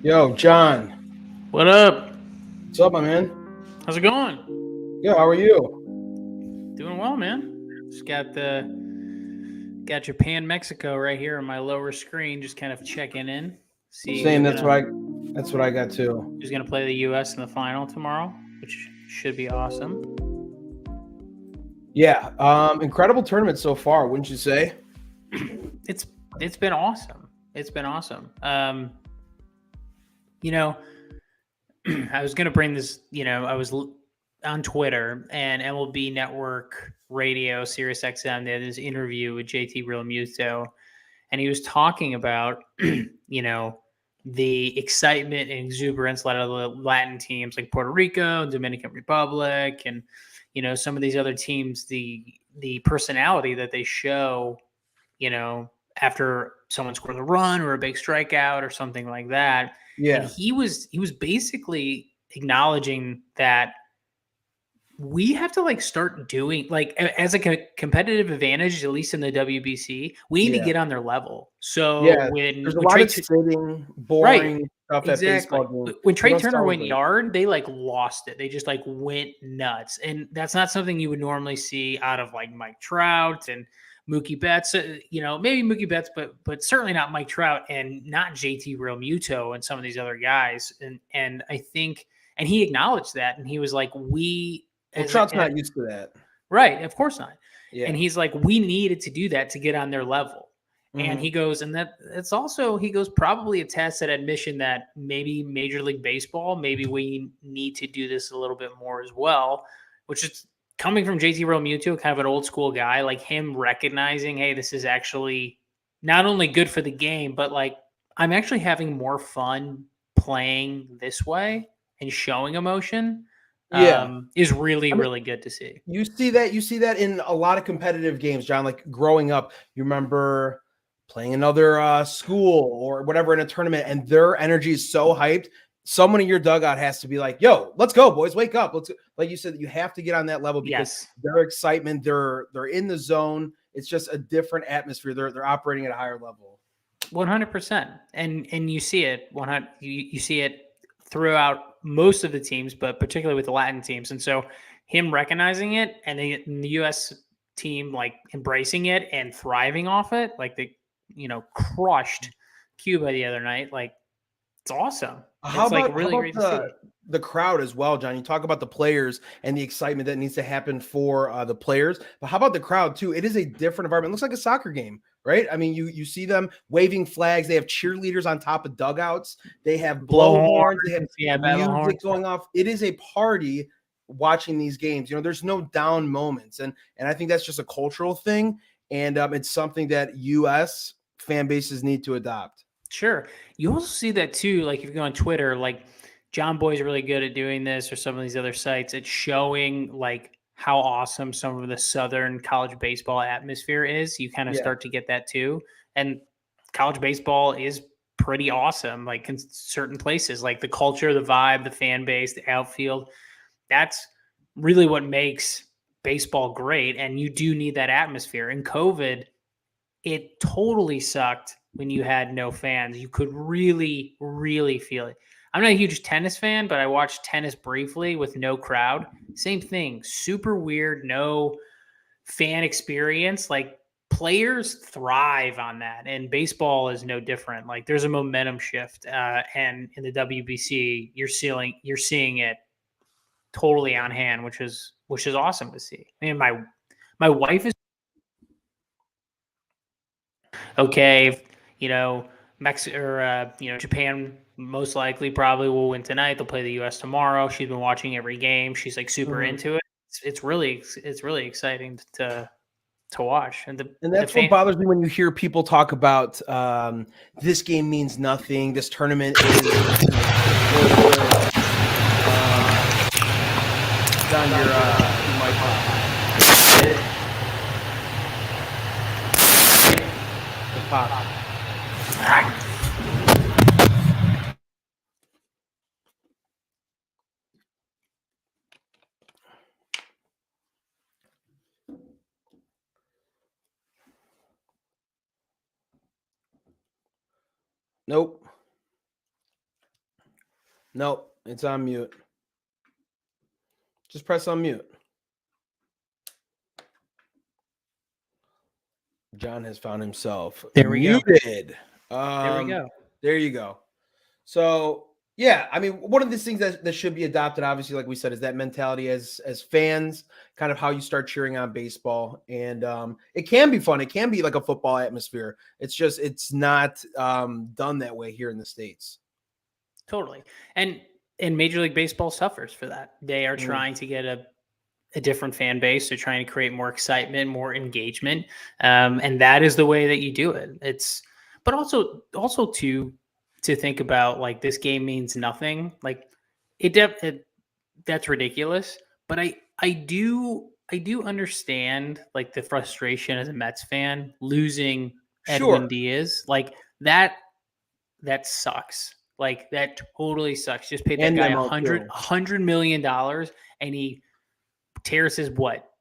Yo, John. What up? What's up, my man? How's it going? Yo, how are you? Doing well, man. Just got Japan, Mexico right here on my lower screen, just kind of checking in. Same. That's what I got too. Who's gonna play the U.S. in the final tomorrow, which should be awesome. Yeah, incredible tournament so far, wouldn't you say? It's been awesome. It's been awesome. I was gonna bring this. I was on Twitter and MLB Network Radio, Sirius XM. They had this interview with JT Realmuto, and he was talking about the excitement and exuberance out of the Latin teams like Puerto Rico, Dominican Republic, and some of these other teams. The personality that they show, after someone scores a run or a big strikeout or something like that. Yeah, and he was basically acknowledging that we have to start doing as a competitive advantage, at least in the WBC, we need to get on their level. So when there's a lot of sitting, boring stuff at baseball games. When Trey Turner went yard, they lost it. They just went nuts, and that's not something you would normally see out of Mike Trout and Mookie Betts. Maybe Mookie Betts, but certainly not Mike Trout and not JT Realmuto and some of these other guys. And I think, and he acknowledged that, and he was like, Trout's not used to that. Right. Of course not. Yeah. And he's like, we needed to do that to get on their level. Mm-hmm. And he goes, and it's also, he goes, probably a tacit admission that maybe Major League Baseball, maybe we need to do this a little bit more as well, which is coming from JT Realmuto, kind of an old school guy, like him recognizing, hey, this is actually not only good for the game, but I'm actually having more fun playing this way and showing emotion. Is really, really good to see. You see that in a lot of competitive games, John, growing up, you remember playing another school or whatever in a tournament, and their energy is so hyped. Someone in your dugout has to be like, yo, let's go, boys, wake up. Let's, like you said, you have to get on that level because their excitement, they're in the zone. It's just a different atmosphere. They're operating at a higher level. 100%. And you see it. You see it throughout most of the teams, but particularly with the Latin teams. And so him recognizing it and the U.S. team embracing it and thriving off it, they crushed Cuba the other night. It's awesome. How about the crowd as well, John? You talk about the players and the excitement that needs to happen for the players, but how about the crowd too? It is a different environment. It looks like a soccer game, right? I mean, you see them waving flags. They have cheerleaders on top of dugouts. They have blowhorns. They have music going off. It is a party watching these games. There's no down moments, and I think that's just a cultural thing, and it's something that U.S. fan bases need to adopt. Sure. You also see that too, if you go on Twitter, John Boy's really good at doing this, or some of these other sites. It's showing how awesome some of the Southern college baseball atmosphere is. You kind of start to get that too. And college baseball is pretty awesome, in certain places, the culture, the vibe, the fan base, the outfield. That's really what makes baseball great. And you do need that atmosphere. In COVID, it totally sucked when you had no fans. You could really, really feel it. I'm not a huge tennis fan, but I watched tennis briefly with no crowd. Same thing. Super weird. No fan experience. Players thrive on that. And baseball is no different. There's a momentum shift. And in the WBC, you're seeing it totally on hand, which is awesome to see. I mean, my wife is Okay, Mexico or Japan most likely probably will win tonight. They'll play the U.S. tomorrow. She's been watching every game. She's like super into it. It's really exciting to watch. And And the that's what fan. bothers me when you hear people talk about this game means nothing. This tournament is bullshit. John, your mic the pop. Nope. Nope. It's on mute. Just press on mute. John has found himself muted. There we go. There you go. So yeah, I mean, one of these things that should be adopted, obviously, like we said, is that mentality as fans, kind of how you start cheering on baseball. And it can be fun. It can be like a football atmosphere. It's just it's not done that way here in the States. Totally. And Major League Baseball suffers for that. They are trying to get a different fan base. They're trying to create more excitement, more engagement. And that is the way that you do it. But also to think about, like, this game means nothing. Like that's ridiculous. But I do understand, like, the frustration as a Mets fan losing Edwin Diaz. Like that sucks. Like that totally sucks. Just paid that guy $100 million, and he tears his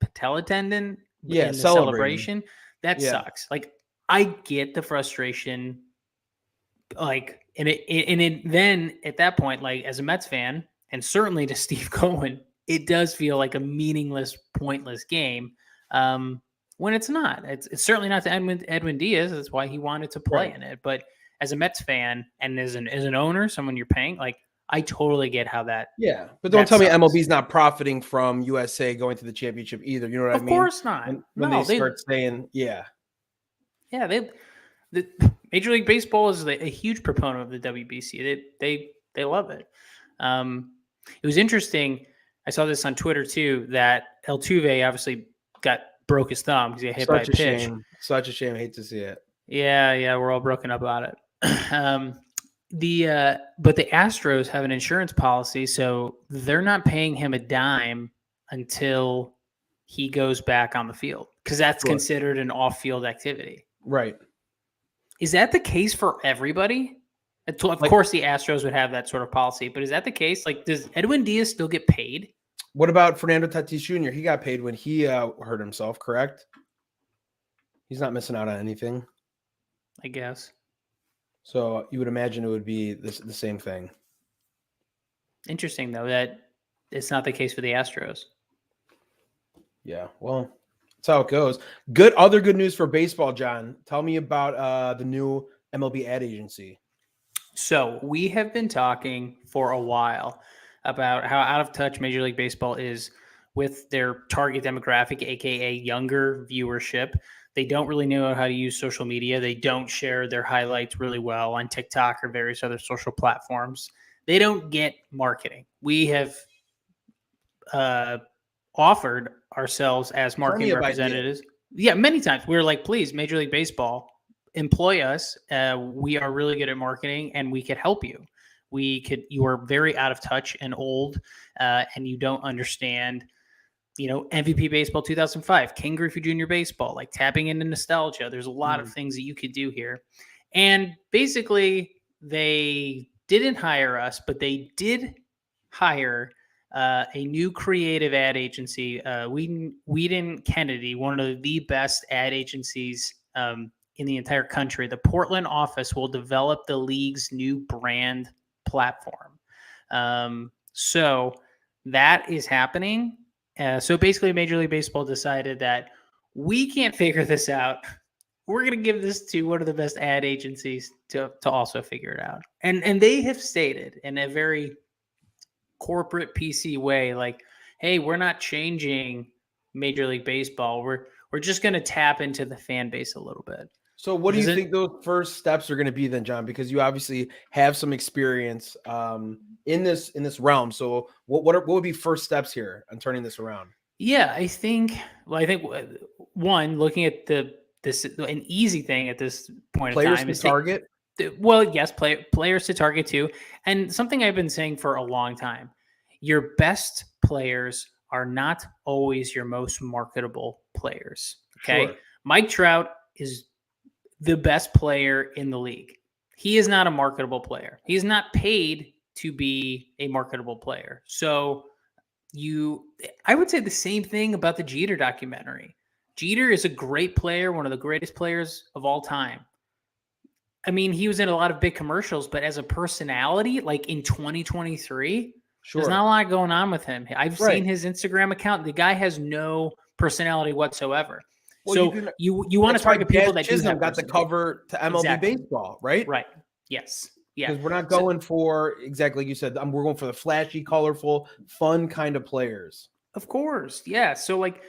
patella tendon in the celebration. That sucks. Like, I get the frustration. Like, then at that point, like, as a Mets fan, and certainly to Steve Cohen, it does feel like a meaningless, pointless game. When it's not. It's certainly not to Edwin Diaz. That's why he wanted to play in it. But as a Mets fan and as an owner, someone you're paying, like, I totally get how that. Yeah, but don't tell me MLB's not profiting from USA going to the championship either. You know what I mean? Of course not. When they start saying, the Major League Baseball is a huge proponent of the WBC. They love it. It was interesting. I saw this on Twitter too, that Altuve obviously broke his thumb because he got hit by a pitch. Such a shame. I hate to see it. Yeah, we're all broken up about it. But the Astros have an insurance policy, so they're not paying him a dime until he goes back on the field, because that's considered an off-field activity. Right. Is that the case for everybody? Of course, the Astros would have that sort of policy, but is that the case? Like, does Edwin Diaz still get paid? What about Fernando Tatis Jr.? He got paid when he hurt himself, correct? He's not missing out on anything, I guess. So you would imagine it would be the same thing. Interesting, though, that it's not the case for the Astros. Yeah, well, that's how it goes. Other good news for baseball, John. Tell me about the new MLB ad agency. So we have been talking for a while about how out of touch Major League Baseball is with their target demographic, aka younger viewership. They don't really know how to use social media. They don't share their highlights really well on TikTok or various other social platforms. They don't get marketing. We have offered ourselves as marketing representatives. Yeah, many times. We're like, please, Major League Baseball, employ us. We are really good at marketing, and we could help you. You are very out of touch and old, and you don't understand, MVP Baseball 2005, King Griffey Jr. Baseball, like tapping into nostalgia. There's a lot of things that you could do here. And basically, they didn't hire us, but they did hire a new creative ad agency, Whedon Kennedy, one of the best ad agencies in the entire country. The Portland office will develop the league's new brand platform. So that is happening. So basically, Major League Baseball decided that we can't figure this out. We're going to give this to one of the best ad agencies to also figure it out. And they have stated in a very corporate PC way, like, hey, we're not changing Major League Baseball. We're just going to tap into the fan base a little bit. So what do you Does it? think those first steps are going to be then, John? Because you obviously have some experience in this realm. So what would be first steps here on turning this around? Yeah, I think. Well, I think one, looking at this an easy thing at this point of Players time to is take. target? Well, yes, players to target too, and something I've been saying for a long time: your best players are not always your most marketable players. Okay, Sure. Mike Trout is the best player in the league. He is not a marketable player. He is not paid to be a marketable player. So I would say the same thing about the Jeter documentary. Jeter is a great player, one of the greatest players of all time. I mean, he was in a lot of big commercials, but as a personality, like in 2023, there's not a Sure. lot going on with him. I've Right. seen his Instagram account. The guy has no personality whatsoever. Well, you So can. you want to That's why target Jazz people that do Chisholm have got the personality. cover to MLB Exactly. baseball, right? Right. Yes. Yeah. Because we're not So, going for exactly like you said. We're going for the flashy, colorful, fun kind of players. of course. Yeah. So like,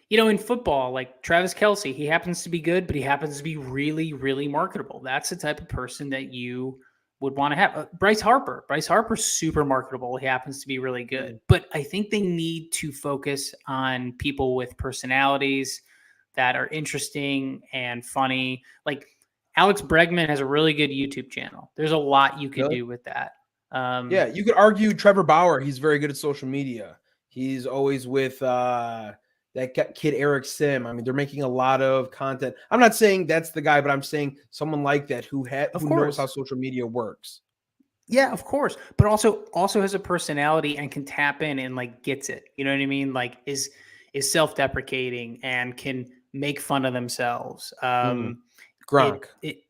in football, like Travis Kelsey, he happens to be good, but he happens to be really, really marketable. That's the type of person that you would want to have. Bryce Harper. Bryce Harper's super marketable. He happens to be really good. Mm. But I think they need to focus on people with personalities that are interesting and funny. Like Alex Bregman has a really good YouTube channel. There's a lot you could Really? do with that. Yeah, you could argue Trevor Bauer. He's very good at social media. He's always with kid Eric Sim. I mean, they're making a lot of content. I'm not saying that's the guy, but I'm saying someone like that who Of knows how course. social media works. Yeah, of course. But also has a personality and can tap in and like gets it. You know what I mean? Like is self-deprecating and can make fun of themselves. Mm. It Gronk. it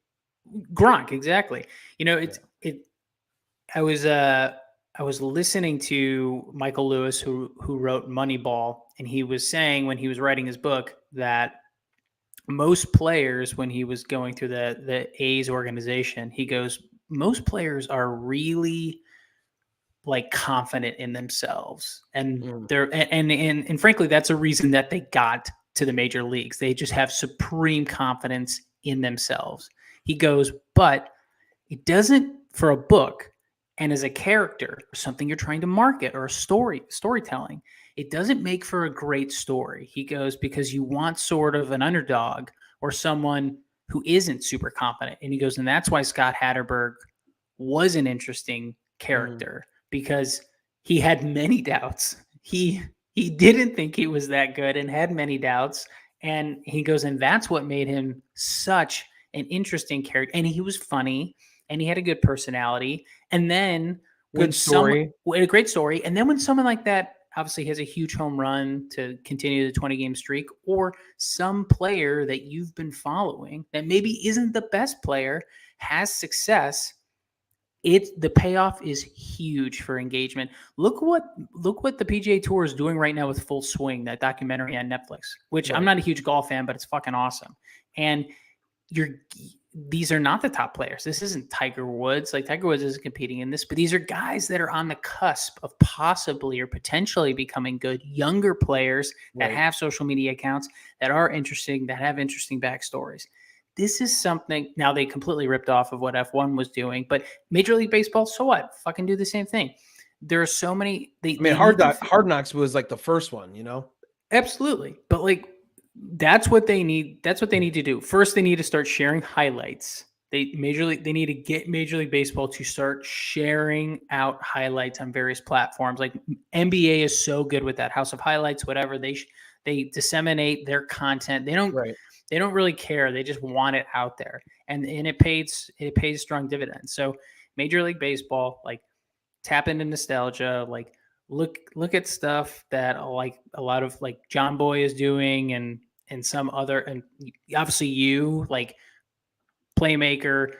Gronk, exactly. Yeah. I was listening to Michael Lewis who wrote Moneyball, and he was saying when he was writing his book that most players, when he was going through the A's organization, he goes, most players are really like confident in themselves, and Mm. and frankly, that's a reason that they got to the major leagues. They just have supreme confidence in themselves. He goes, but it doesn't for a book and as a character or something you're trying to market or a storytelling. It doesn't make for a great story. He goes, because you want sort of an underdog or someone who isn't super confident. And he goes, and that's why Scott Hatterberg was an interesting character because he had many doubts. He didn't think he was that good and had many doubts. And he goes, and that's what made him such an interesting character. And he was funny and he had a good personality. And then Good story. a great story. And then when someone like that obviously has a huge home run to continue the 20-game streak, or some player that you've been following that maybe isn't the best player has success, the payoff is huge for engagement. Look what the PGA Tour is doing right now with Full Swing, that documentary on Netflix, which I'm Right. not a huge golf fan, but it's fucking awesome. And these are not the top players. This isn't Tiger Woods. Like Tiger Woods isn't competing in this, but these are guys that are on the cusp of possibly or potentially becoming good younger players that Right. have social media accounts that are interesting, that have interesting backstories. This is something now they completely ripped off of what F1 was doing, but Major League Baseball, so what? Fucking do the same thing. There are so many. I mean, Hard Knocks was like the first one, you know? Absolutely. But like that's what they need. That's what they need to do. First, they need to start sharing highlights. They need to get Major League Baseball to start sharing out highlights on various platforms. Like NBA is so good with that. House of Highlights, whatever. They disseminate their content. They don't really care. They just want it out there. And it pays strong dividends. So Major League Baseball, like tap into nostalgia, like look at stuff that like a lot of like John Boy is doing and some other, and obviously you like playmaker,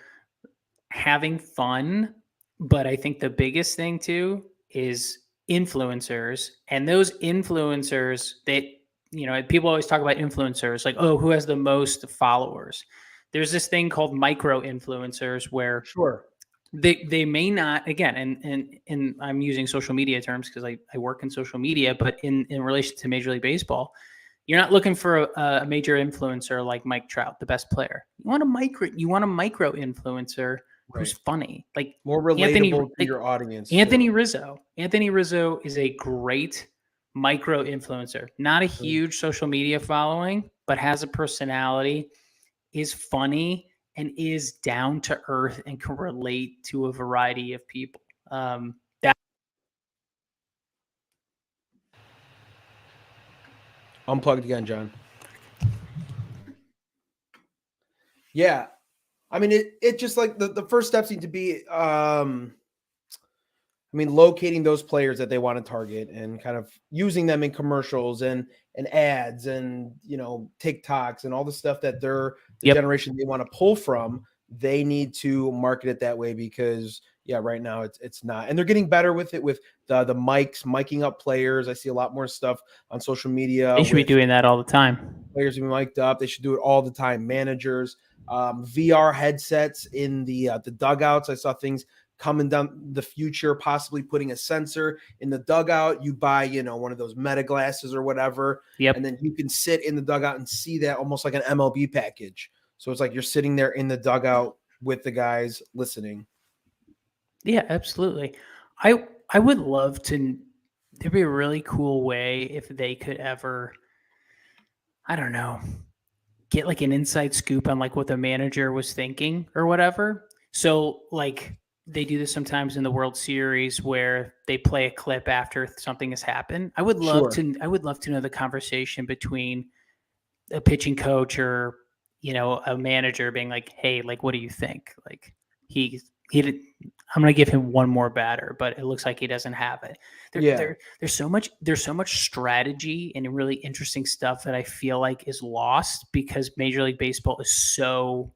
having fun. But I think the biggest thing too is influencers, and those influencers, people always talk about influencers like, oh, who has the most followers. There's this thing called micro influencers where Sure. they may not, again, and I'm using social media terms because I work in social media, but in relation to Major League Baseball, You're not looking for a major influencer like Mike Trout, the best player. You want a micro influencer who's Right. funny, like More Anthony relatable to like your audience Anthony too. Rizzo. Anthony Rizzo is a great micro influencer. Not a Mm. huge social media following, but has a personality, is funny, and is down to earth and can relate to a variety of people. That Unplugged again, John. Yeah. I mean, it just like the first steps need to be, I mean, locating those players that they want to target and kind of using them in commercials and ads and TikToks and all the stuff that the Yep. generation they want to pull from. They need to market it that way because right now it's not, and they're getting better with it with the miking up players. I see a lot more stuff on social media they should be with doing that all the time. players being mic'd up. They should do it all the time. Managers, VR headsets in the dugouts. I saw things coming down the future, possibly putting a sensor in the dugout. You buy, one of those meta glasses or whatever, Yep. and then you can sit in the dugout and see that almost like an MLB package. So it's like you're sitting there in the dugout with the guys listening. Yeah, absolutely. I would love to. There'd be a really cool way if they could ever, I don't know, get like an inside scoop on like what the manager was thinking or whatever. So like they do this sometimes in the World Series where they play a clip after something has happened. I would love Sure. to know the conversation between a pitching coach or a manager being like, hey, like what do you think? Like he did, I'm gonna give him one more batter, but it looks like he doesn't have it. There's so much strategy and really interesting stuff that I feel like is lost because Major League Baseball is so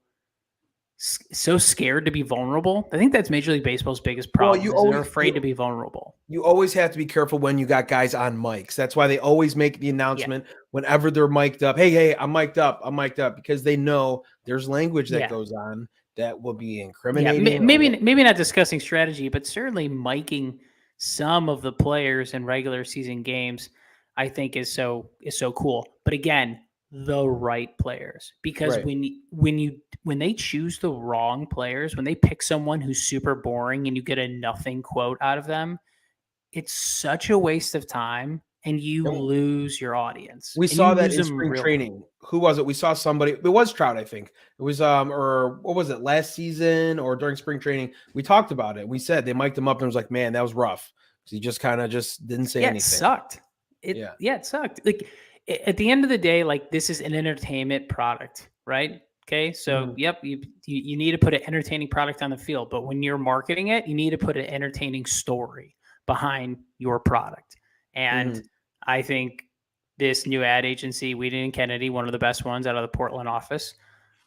scared to be vulnerable. I think that's Major League Baseball's biggest problem. They're afraid to be vulnerable. You always have to be careful when you got guys on mics. That's why they always make the announcement whenever they're mic'd up. Hey, I'm mic'd up. I'm mic'd up, because they know there's language that goes on that will be incriminating. Yeah, maybe not discussing strategy, but certainly miking some of the players in regular season games, I think is so cool. But again, the right players, because Right. when they choose the wrong players, when they pick someone who's super boring and you get a nothing quote out of them, it's such a waste of time, and you lose your audience. We and saw you that lose in them spring real training. Who was it? We saw somebody. It was Trout, I think. It was or what was it, last season or during spring training? We talked about it. We said they mic'd him up and it was like, man, that was rough. He just kind of just didn't say anything. It sucked. It sucked. Like at the end of the day, like this is an entertainment product, right? Okay, so yep, you need to put an entertaining product on the field, but when you're marketing it, you need to put an entertaining story behind your product. And I think this new ad agency, Whedon and Kennedy, one of the best ones out of the Portland office,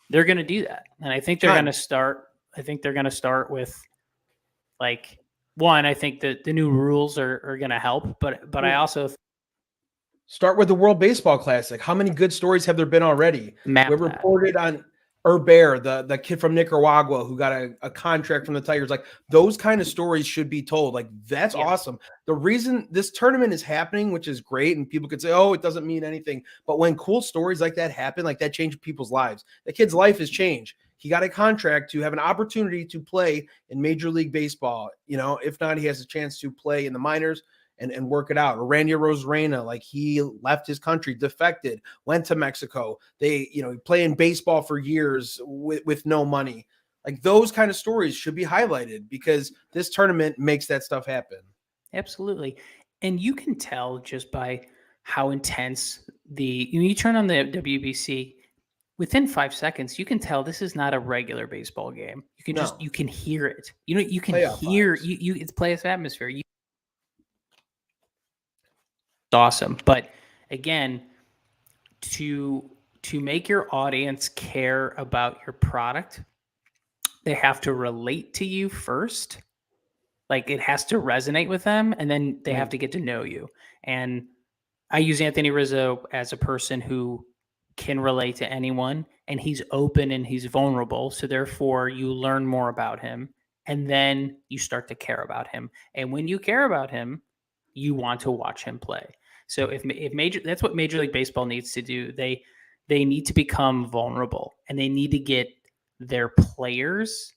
they're going to do that. And I think they're going to start. I think they're going to start with like one. I think that the new rules are going to help, but I also start with the World Baseball Classic. How many good stories have there been already? We reported on Herbert, the kid from Nicaragua who got a contract from the Tigers. Like those kind of stories should be told. Like that's awesome. The reason this tournament is happening, which is great, and people could say, oh, it doesn't mean anything. But when cool stories like that happen, like that change people's lives. The kid's life has changed. He got a contract to have an opportunity to play in Major League Baseball. If not, he has a chance to play in the minors and work it out. Or Randy Rosarena, like he left his country, defected, went to Mexico. They, playing baseball for years with no money. Like those kind of stories should be highlighted because this tournament makes that stuff happen. Absolutely. And you can tell just by how intense you turn on the WBC, within 5 seconds, you can tell this is not a regular baseball game. You can you can hear it. You can hear it's playoff atmosphere. Awesome. But again, to make your audience care about your product, they have to relate to you first. Like it has to resonate with them, and then they have to get to know you. And I use Anthony Rizzo as a person who can relate to anyone, and he's open and he's vulnerable. So therefore you learn more about him, and then you start to care about him. And when you care about him, you want to watch him play. So if that's what Major League Baseball needs to do. They need to become vulnerable, and they need to get their players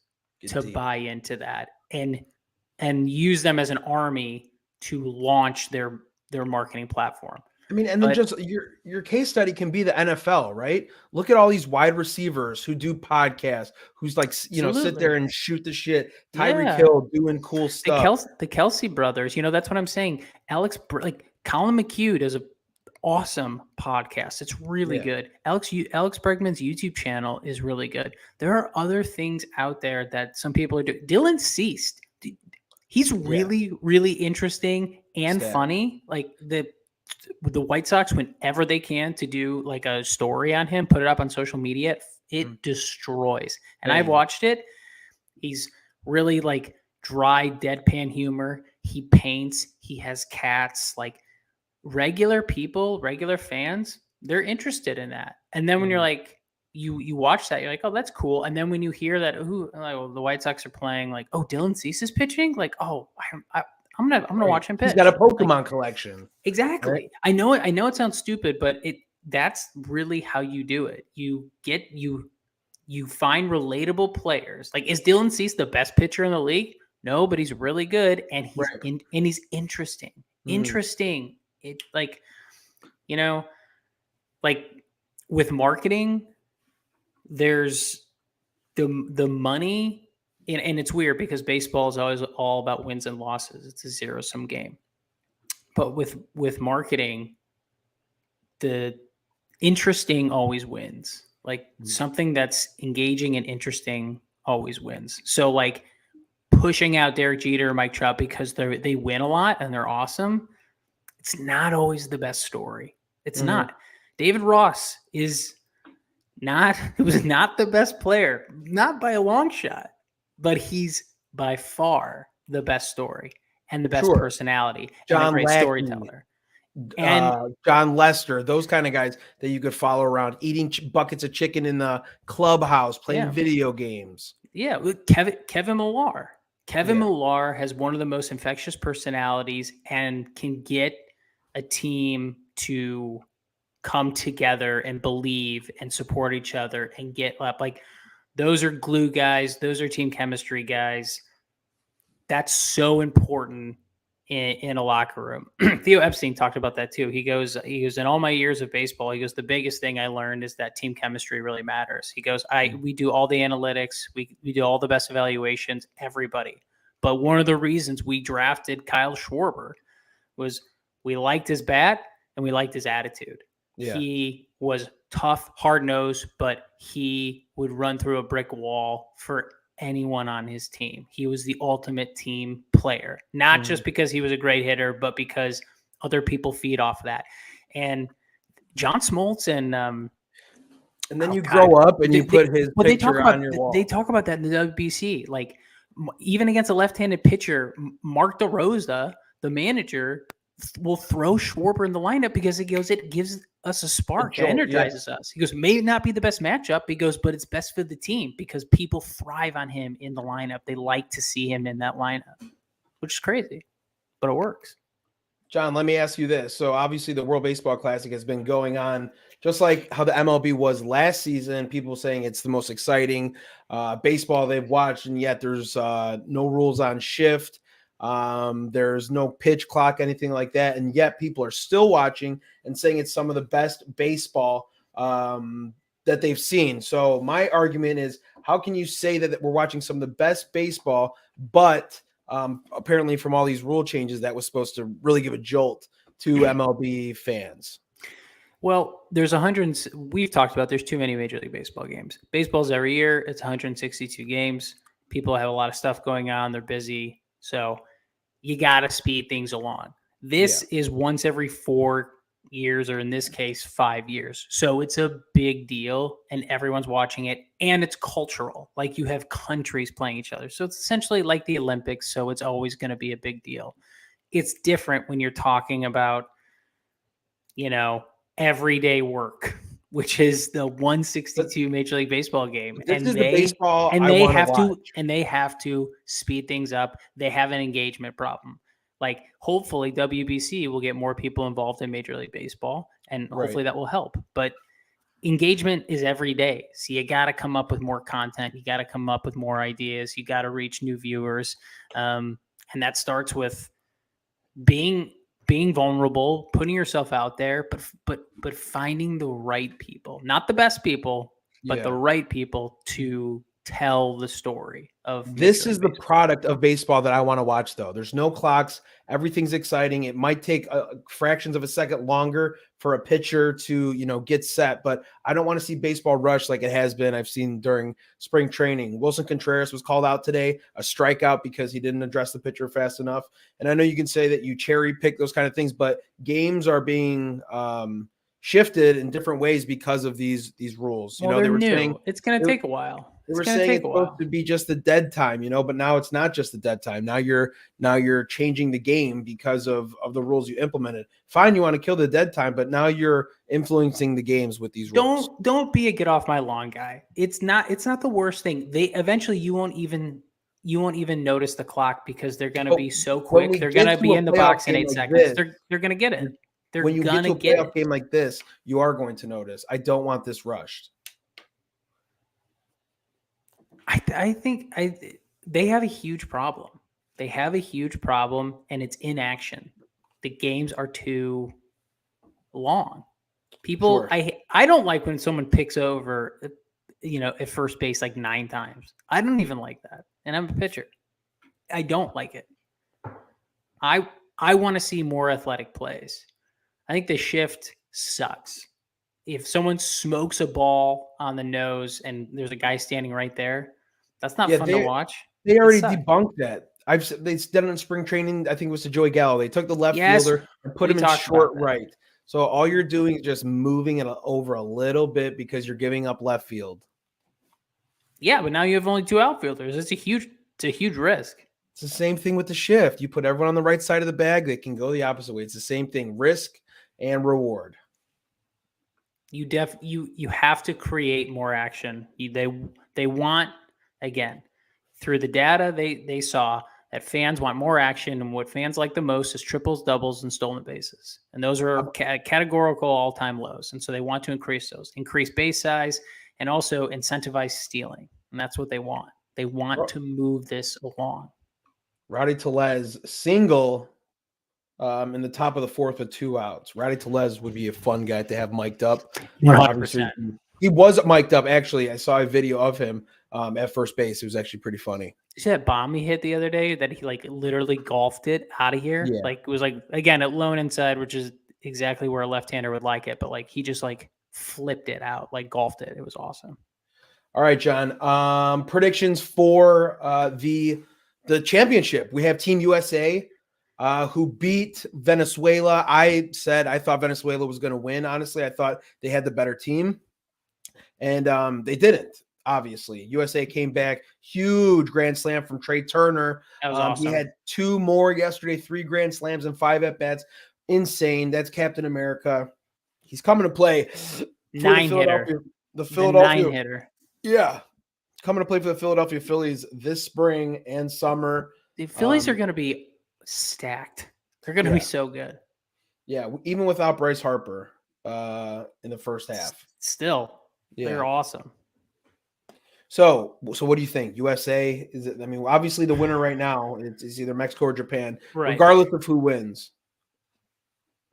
to buy into that and use them as an army to launch their marketing platform. I mean, and then just your case study can be the NFL, right? Look at all these wide receivers who do podcasts, who's like, sit there and shoot the shit. Tyreek Hill doing cool stuff. The Kelsey brothers, that's what I'm saying. Colin McHugh does an awesome podcast. It's really good. Alex Bregman's YouTube channel is really good. There are other things out there that some people are doing. Dylan Ceased. He's really, really interesting and funny. Like the White Sox, whenever they can, to do like a story on him, put it up on social media, it destroys. And I've watched it. He's really like dry, deadpan humor. He paints. He has cats. Like regular people, regular fans, they're interested in that. And then when you're like, you watch that, you're like, oh, that's cool. And then when you hear that, the White Sox are playing, like, oh, Dylan Cease is pitching, like, oh, I'm gonna watch him pitch. He's got a Pokemon collection. Exactly. Right? I know it sounds stupid, but that's really how you do it. You find relatable players. Like, is Dylan Cease the best pitcher in the league? No, but he's really good, and he's interesting. Interesting. It like with marketing, there's the money. And it's weird because baseball is always all about wins and losses. It's a zero-sum game. But with marketing, the interesting always wins. Like something that's engaging and interesting always wins. So like pushing out Derek Jeter or Mike Trout because they win a lot and they're awesome, it's not always the best story. It's not. David Ross was not the best player, not by a long shot. But he's by far the best story and the best personality and a great storyteller. And John Lester, those kind of guys that you could follow around, eating buckets of chicken in the clubhouse, playing video games. Yeah, Kevin Millar. Kevin Millar has one of the most infectious personalities and can get a team to come together and believe and support each other and get up. Like, those are glue guys. Those are team chemistry guys. That's so important in a locker room. Theo Epstein talked about that too. He goes, in all my years of baseball, he goes, the biggest thing I learned is that team chemistry really matters. He goes, we do all the analytics. We do all the best evaluations, everybody. But one of the reasons we drafted Kyle Schwarber was we liked his bat and we liked his attitude. Yeah. He was tough, hard-nosed, but he would run through a brick wall for anyone on his team. He was the ultimate team player, not just because he was a great hitter, but because other people feed off of that. And John Smoltz and then you grow up and you put his picture on your wall. They talk about that in the WBC. Like, even against a left-handed pitcher, Mark DeRosa, the manager, will throw Schwarber in the lineup because it gives us a spark. It energizes us. He goes, may not be the best matchup. He goes, but it's best for the team because people thrive on him in the lineup. They like to see him in that lineup, which is crazy, but it works. John, let me ask you this. So obviously the World Baseball Classic has been going on just like how the MLB was last season. People saying it's the most exciting baseball they've watched, and yet there's no rules on shift. There's no pitch clock, anything like that. And yet people are still watching and saying it's some of the best baseball that they've seen. So my argument is, how can you say that we're watching some of the best baseball, but apparently from all these rule changes that was supposed to really give a jolt to MLB fans? Well, we've talked about, there's too many Major League Baseball games. Baseball's every year. It's 162 games. People have a lot of stuff going on. They're busy. So you got to speed things along. This is once every 4 years, or in this case, 5 years. So it's a big deal and everyone's watching it, and it's cultural. Like, you have countries playing each other. So it's essentially like the Olympics. So it's always going to be a big deal. It's different when you're talking about, everyday work, which is the 162 Major League Baseball game. And they have to speed things up. They have an engagement problem. Like, hopefully WBC will get more people involved in Major League Baseball, and hopefully that will help. But engagement is every day. So you got to come up with more content. You got to come up with more ideas. You got to reach new viewers. And that starts with being vulnerable, putting yourself out there, but finding the right people, not the best people, but the right people to tell the story of this is the product of baseball that I want to watch, though. There's no clocks. Everything's exciting. It might take fractions of a second longer for a pitcher to, get set, but I don't want to see baseball rush like it has been. I've seen during spring training. Wilson Contreras was called out today, a strikeout because he didn't address the pitcher fast enough. And I know you can say that you cherry pick those kind of things, but games are being shifted in different ways because of these rules. Well, they were saying it's going to take a while. They were saying it's supposed to be just the dead time, but now it's not just the dead time. Now you're changing the game because of the rules you implemented. Fine, you want to kill the dead time, but now you're influencing the games with these rules. Don't be a get off my lawn guy. It's not the worst thing. They eventually you won't even notice the clock because they're going to be so quick. They're going to be in the box in 8 seconds. They're going to get it. When you get to a playoff game like this, you are going to notice. I don't want this rushed. I think they have a huge problem. They have a huge problem, and it's inaction. The games are too long. People, sure. I don't like when someone picks over, at first base like 9 times. I don't even like that, and I'm a pitcher. I don't like it. I want to see more athletic plays. I think the shift sucks. If someone smokes a ball on the nose and there's a guy standing right there, that's not fun to watch. They already debunked that. They did it in spring training. I think it was to Joey Gallo. They took the left fielder and put him in short right. So all you're doing is just moving it over a little bit because you're giving up left field. Yeah, but now you have only 2 outfielders. It's a huge risk. It's the same thing with the shift. You put everyone on the right side of the bag, they can go the opposite way. It's the same thing, risk and reward. You have to create more action. They want, again, through the data they saw that fans want more action, and what fans like the most is triples, doubles, and stolen bases. And those are categorical all-time lows. And so they want to increase those, increase base size, and also incentivize stealing. And that's what they want. They want to move this along. Rowdy Tellez single in the top of the 4th with 2 outs. Rowdy Tellez would be a fun guy to have mic'd up. 100%. He was mic'd up, actually. I saw a video of him at first base. It was actually pretty funny. You see that bomb he hit the other day that he literally golfed it out of here? Yeah. It was again, at lone inside, which is exactly where a left-hander would like it, but he just flipped it out, golfed it. It was awesome. All right, John. Predictions for the championship. We have Team USA who beat Venezuela. I said I thought Venezuela was going to win. Honestly, I thought they had the better team, and they didn't. Obviously, USA came back. Huge grand slam from Trey Turner. That was awesome. He had 2 more yesterday, 3 grand slams and 5 at-bats. Insane. That's Captain America. He's coming to play. 9-hitter. The Philadelphia 9-hitter. Yeah. Coming to play for the Philadelphia Phillies this spring and summer. The Phillies are going to be stacked. They're going to be so good. Yeah, even without Bryce Harper in the first half. Still, they're awesome. So what do you think? USA is it? I mean, obviously the winner right now is either Mexico or Japan, regardless of who wins.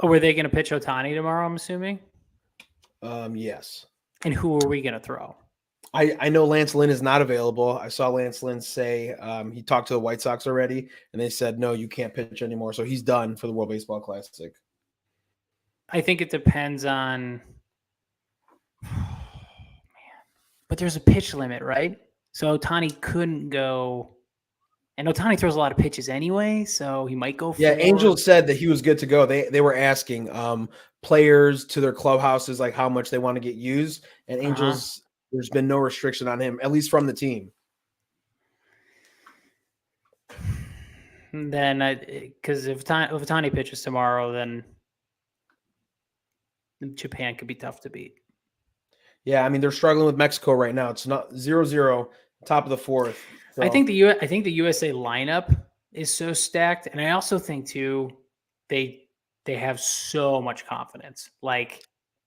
Oh, were they going to pitch Ohtani tomorrow? I'm assuming. Yes. And who are we going to throw? I know Lance Lynn is not available. I saw Lance Lynn say he talked to the White Sox already, and they said no, you can't pitch anymore. So he's done for the World Baseball Classic. I think it depends on. But there's a pitch limit, right? So Ohtani couldn't go, and Ohtani throws a lot of pitches anyway, so he might go. Yeah, Angels said that he was good to go. They were asking players to their clubhouses how much they want to get used, and Angels there's been no restriction on him, at least from the team. Then, because if Ohtani pitches tomorrow, then Japan could be tough to beat. Yeah, I mean they're struggling with Mexico right now. It's not 0-0, top of the 4th. So. I think the USA lineup is so stacked, and I also think too they have so much confidence. Like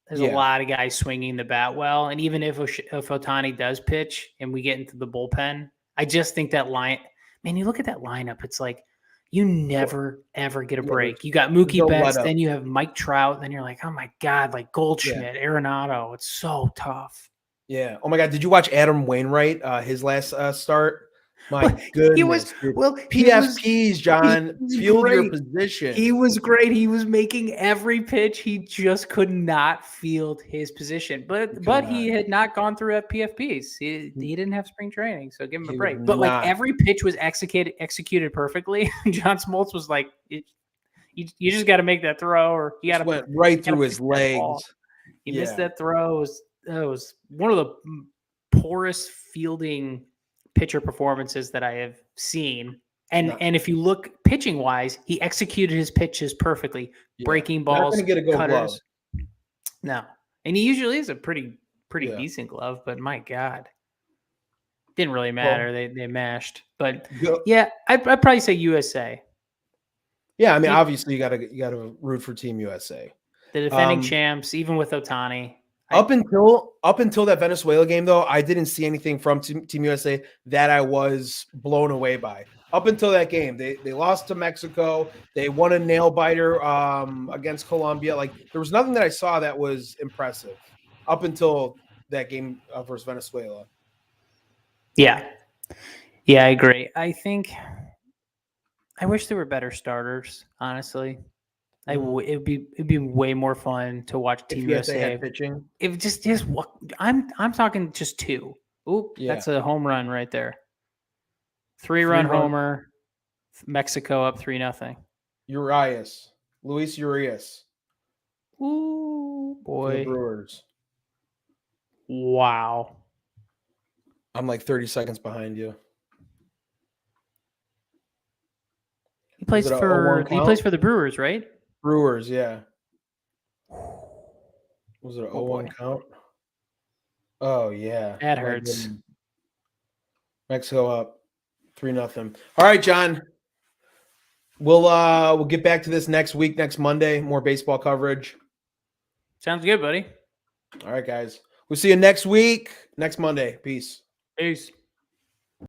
there's a lot of guys swinging the bat well, and even if Ohtani does pitch and we get into the bullpen, I just think that line. Man, you look at that lineup, it's like you never ever get a break. You got Mookie Betts, then you have Mike Trout, then you're like, oh my god, like Goldschmidt, Arenado. It's so tough. Yeah. Oh my god, did you watch Adam Wainwright? His last start. My goodness. PFPs, John. Field your position. He was great. He was making every pitch. He just could not field his position. But he had not gone through PFPs. He didn't have spring training, so give him a break. But like every pitch was executed perfectly. John Smoltz was like, you just got to make that throw, or you got to went right through his legs. He missed that throw. It was one of the poorest fielding pitcher performances that I have seen. And if you look pitching wise, he executed his pitches perfectly. Breaking balls, not get a cutters. No. And he usually is a pretty decent glove, but my God. Didn't really matter. Well, they mashed. But yeah, I'd probably say USA. Yeah, I mean, obviously you gotta root for Team USA. The defending champs, even with Ohtani. Up until that Venezuela game, though, I didn't see anything from Team USA that I was blown away by. Up until that game, they lost to Mexico. They won a nail biter against Colombia. Like there was nothing that I saw that was impressive up until that game versus Venezuela. Yeah, I agree. I wish there were better starters. Honestly. It'd be way more fun to watch Team USA pitching. If just I'm talking just two. Oop, that's a home run right there. 3-run homer. Mexico up 3-0. Luis Urias. Ooh boy. The Brewers. Wow. I'm like 30 seconds behind you. He plays for the Brewers, right? Brewers, yeah. Was it an 0-1 count? Oh, yeah. That hurts. Mexico up 3-0. All right, John. We'll get back to this next week, next Monday. More baseball coverage. Sounds good, buddy. All right, guys. We'll see you next week, next Monday. Peace. Peace.